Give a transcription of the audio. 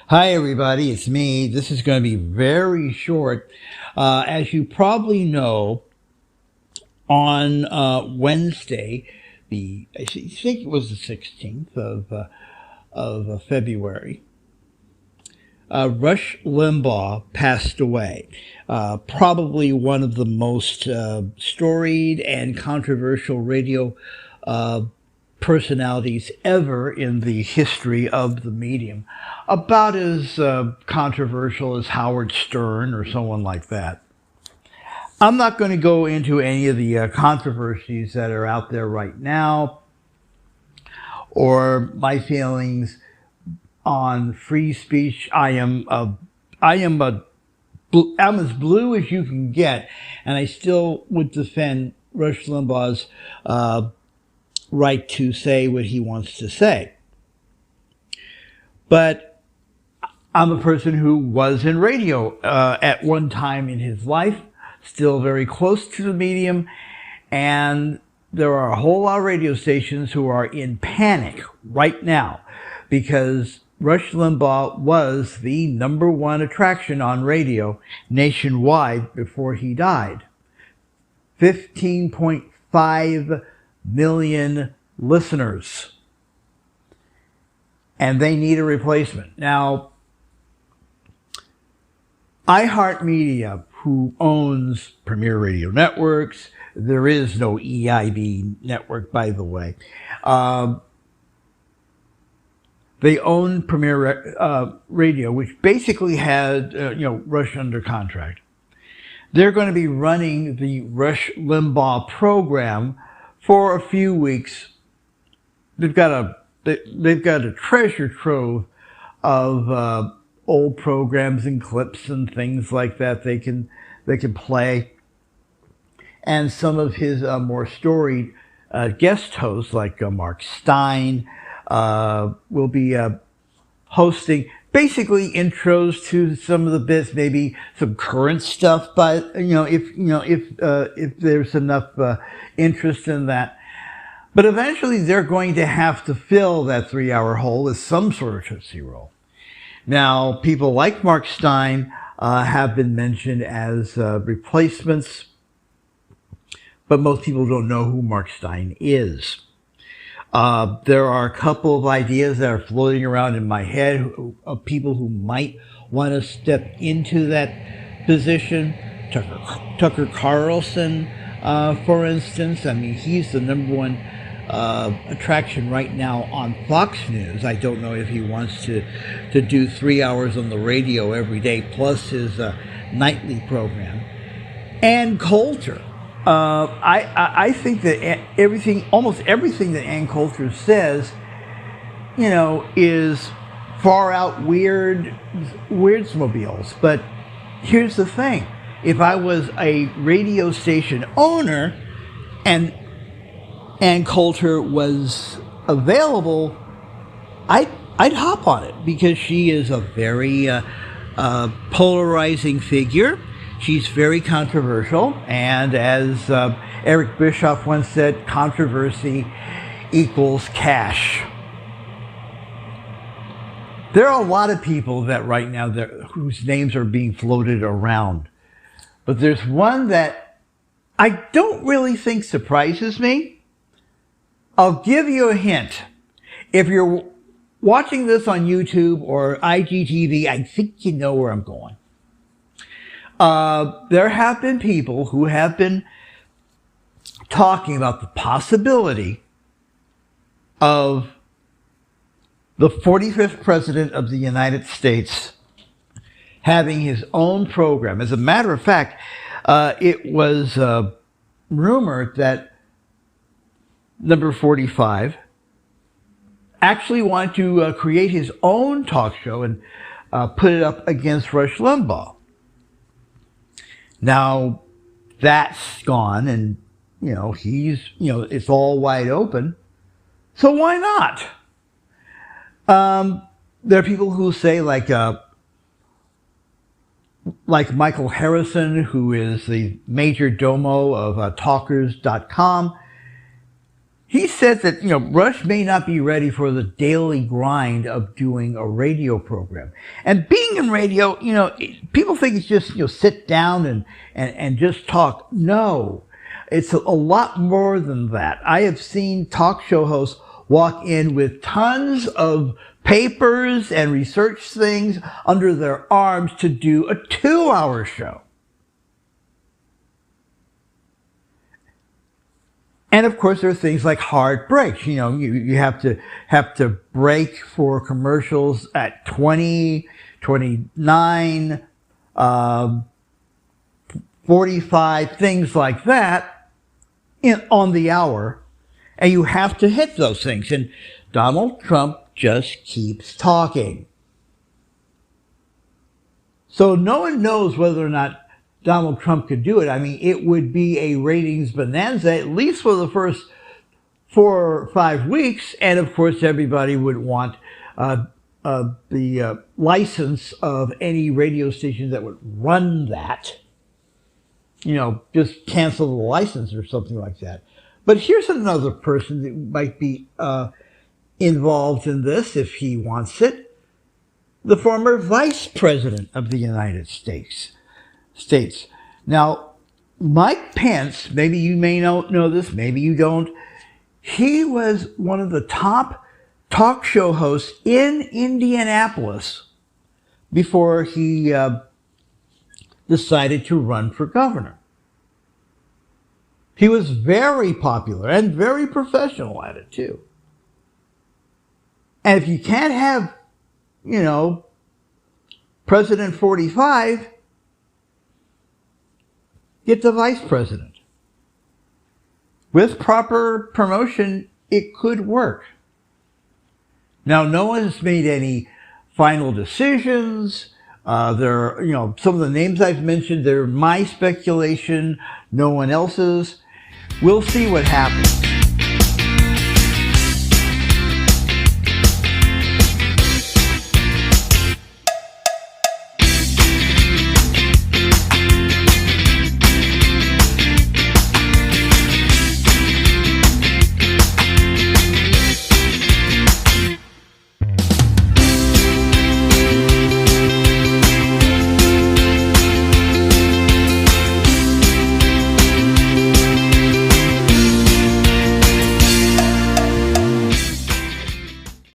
Hi, everybody. It's me. This is going to be very short. As you probably know, on Wednesday, I think it was the 16th of February, Rush Limbaugh passed away. Probably one of the most storied and controversial radio personalities ever in the history of the medium. About as controversial as Howard Stern or someone like that. I'm not going to go into any of the controversies that are out there right now or my feelings on free speech. I'm as blue as you can get, and I still would defend Rush Limbaugh's right to say what he wants to say. But I'm a person who was in radio at one time in his life, still very close to the medium, and there are a whole lot of radio stations who are in panic right now because Rush Limbaugh was the #1 attraction on radio nationwide before he died. 15.5 million listeners. And they need a replacement. Now, iHeartMedia, who owns Premier Radio Networks, there is no EIB network, by the way. They own Premier Radio, which basically had Rush under contract. They're going to be running the Rush Limbaugh program for a few weeks. They've got a treasure trove of old programs and clips and things like that they can play, and some of his more storied guest hosts like Mark Stein will be hosting basically intros to some of the bits, maybe some current stuff. But if there's enough interest in that. But eventually they're going to have to fill that 3-hour hole with some sort of Tootsie Roll. Now, people like Mark Stein have been mentioned as replacements, but most people don't know who Mark Stein is. There are a couple of ideas that are floating around in my head of people who might want to step into that position. Tucker Carlson, for instance. I mean, he's the #1 attraction right now on Fox News. I don't know if he wants to do 3 hours on the radio every day, plus his nightly program. Ann Coulter. I think that almost everything that Ann Coulter says, is far out weirdsmobiles. But here's the thing. If I was a radio station owner and Ann Coulter was available, I'd hop on it because she is a very polarizing figure. She's very controversial, and as Eric Bischoff once said, controversy equals cash. There are a lot of people that right now whose names are being floated around, but there's one that I don't really think surprises me. I'll give you a hint. If you're watching this on YouTube or IGTV, I think you know where I'm going. There have been people who have been talking about the possibility of the 45th President of the United States having his own program. As a matter of fact, it was rumored that number 45 actually wanted to create his own talk show and put it up against Rush Limbaugh. Now, that's gone, and, it's all wide open. So why not? There are people who say, like Michael Harrison, who is the major domo of talkers.com, He said that, Rush may not be ready for the daily grind of doing a radio program. And being in radio, people think it's just, sit down and just talk. No, it's a lot more than that. I have seen talk show hosts walk in with tons of papers and research things under their arms to do a 2-hour show. And of course, there are things like hard breaks. You have to break for commercials at 20, 29, 45, things like that on the hour. And you have to hit those things. And Donald Trump just keeps talking. So no one knows whether or not Donald Trump could do it. I mean, it would be a ratings bonanza, at least for the first 4 or 5 weeks. And of course, everybody would want the license of any radio station that would run that. Just cancel the license or something like that. But here's another person that might be involved in this if he wants it. The former vice president of the United States. Now, Mike Pence, maybe you may know this, maybe you don't. He was one of the top talk show hosts in Indianapolis before he decided to run for governor. He was very popular and very professional at it too. And if you can't have, President 45, get the vice president. With proper promotion, it could work. Now, no one has made any final decisions. Some of the names I've mentioned, they're my speculation, no one else's. We'll see what happens.